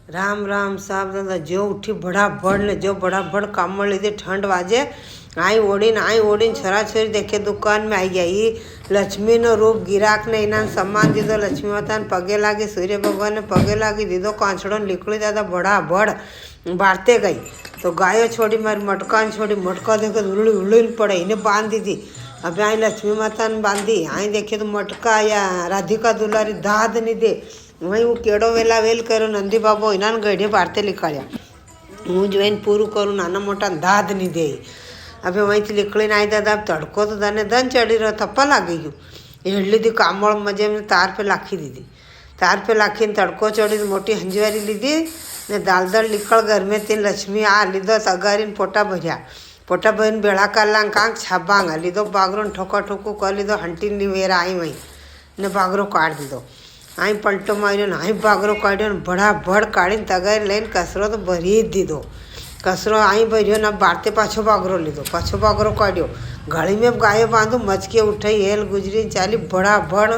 राम राम साहब दादा जो उठी बड़ाबड़ ने जो बड़ाबड़ काम लीधे ठंड वाजे आई ओढ़ी छरा छरी देखे दुकान में आई गई लक्ष्मी नो रूप गिराक ने इना सम्मान दीदो लक्ष्मी माता ने पगे लागी सूर्य भगवान ने पगे लागी दीदो कांचड़ो निकली दादा बड़ाबड़ बारते गई तो गायो छोड़ी मारी मटका छोड़ी मटका देखे उलड़ी उलड़ी पड़े इन्हें बांध दी थी। अब आई लक्ष्मी माता ने बांधी आई देखे तो मटका या राधिका दुलारी दाद नहीं दे वहीं वो केड़ो वेला वेल करो नंदी बाबो इना गढ़े बारते निकाल्या हूँ जोईने पूरू करूँ नाना मोटा दाद नहीं दे। अब वहीं निकली आई दादा अब तड़को तो दने दन चढ़ी रहो थप्पा लागी गયું हेडली थी कामड़ मजे में तार पे लाखी दीदी तार पे लाखी तड़को चढ़ी मोटी हंजवारी लीधी ने दाल दाल निकल घर में तीन लक्ष्मी आ लीधो तगारी पोटा भरीने बेड़ा काला कांक छाबांग लीधो बागरो ठोका ठोकू कर लीधो हंटी वेरा आई वहीं ने बागरो काढ़ दीधो आई पलटो मार्यो ने आई बागरो काढ़्यो ने बड़ाबड़ काढ़ीने तगारी लईने कसरो तो भरी ज दीधो कसरो आई भर्यो ने बारते पाछो बागरो लीधो पाछो बागरो काढ़्यो गળી में गायो बांधू मचके उठाई हेल गुजरी चाली बड़ाबड़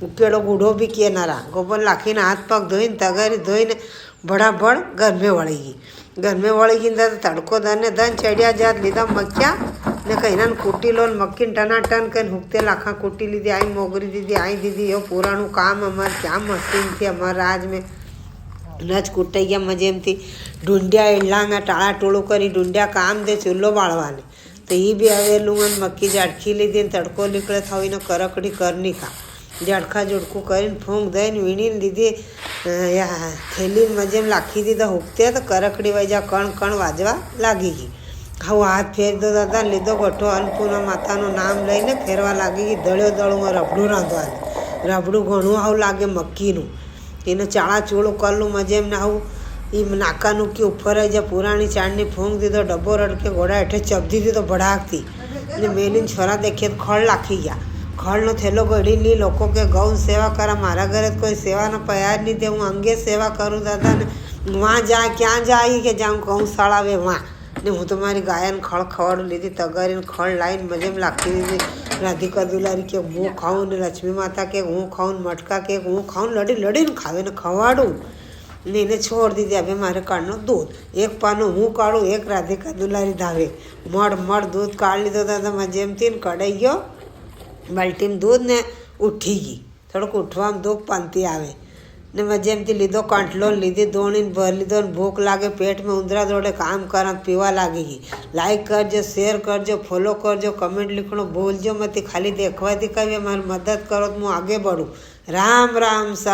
उकेड़ो बूढ़ो भी किए ना रहा गोबर लाखीने हाथ पग धोईने तगारी धोईने बड़ाबड़ घर में वળી गई तो तड़को दने दन चढ़िया जात लीधा मक्या ने कहीं कूटी लो मक्की टनाटन कर हुकते लाखा कूटी लीधी आई मोगरी दीदी आई दीदी यो पुराणु काम अमर क्या मस्ती थी अमर राज में नच कूटाई गया मजे में थी ढूंढिया एडला टाड़ा टोळू करी ढूंढिया काम दे चूल्हो बाळवाने तो ये भी हवेलू मक्की झाड़खी लीधी तड़को निकले था इने करकड़ी करनी खा झाड़खा जुड़कू करीने फूंक दईने वीणीने लीधी या थैली मजे में लाखी दी तो हुकते तो करकड़ी वैजा कण कण वाजवा लागी गई हाँ हाथ फेर दो दादा लीधो गठो अन्नपूर्णा मातानु नाम लईने फेरवा लागी गई दळ्यो दळू में रबड़ू रांधवाने रबड़ू घणું हाउ लागे मक्कीनु એને ચાળા ચોળું કરલું મજે એમને આવું એ નાકાનું કે ઉપર જે પુરાણી ચાળની ફૂંક દીધો ડબ્બો રડકે ઘોડા હેઠે ચપધી દીધો ભડાકથી અને મેલીને છોરા દેખીએ તો ખળ લાખી ગયા ખળનો થેલો ગળી લી લોકો કે ગૌ સેવા કરા મારા ઘરે કોઈ સેવાનો પયાર નહીં દે હું અંગે સેવા કરું દાદા ને વहाँ जा ક્યાં જાય કે જાઉં ગૌશાળા આવે વहाँ ને હું તો મારી ગાયન ખળ ખવડ લીધી તગારીને ખળ લાઈને મજેમ લાખી દીધી राधिका दुलारी के हूँ खाऊँ ने लक्ष्मी माता के हूँ खाऊँ मटका के हूँ खाऊँ लड़ी खावे ने खवाड़ू ने इन्हें छोड़ दीजिए अभी मारे काढ़नो दूध एक पानो हूँ काढ़ू एक राधिका दुलारी धावे मड़ दूध काढ़ लीधो दादा मजे में तीन कढ़ाई गयो बाल्टी में दूध ने उठी गई थोड़क उठवा में दुख पांती आवे ने मजे में लीधो कांटलो लीधी दोणी भर लीधो भूख लागे पेट में उंदरा दौड़े काम करा पीवा लागेगी लाइक करजो शेयर करजो फॉलो करजो कमेंट लिखणो भूलजो मत खाली देखवा थी कभी हमारी मदद करो तो मैं आगे बढ़ूँ राम राम सा।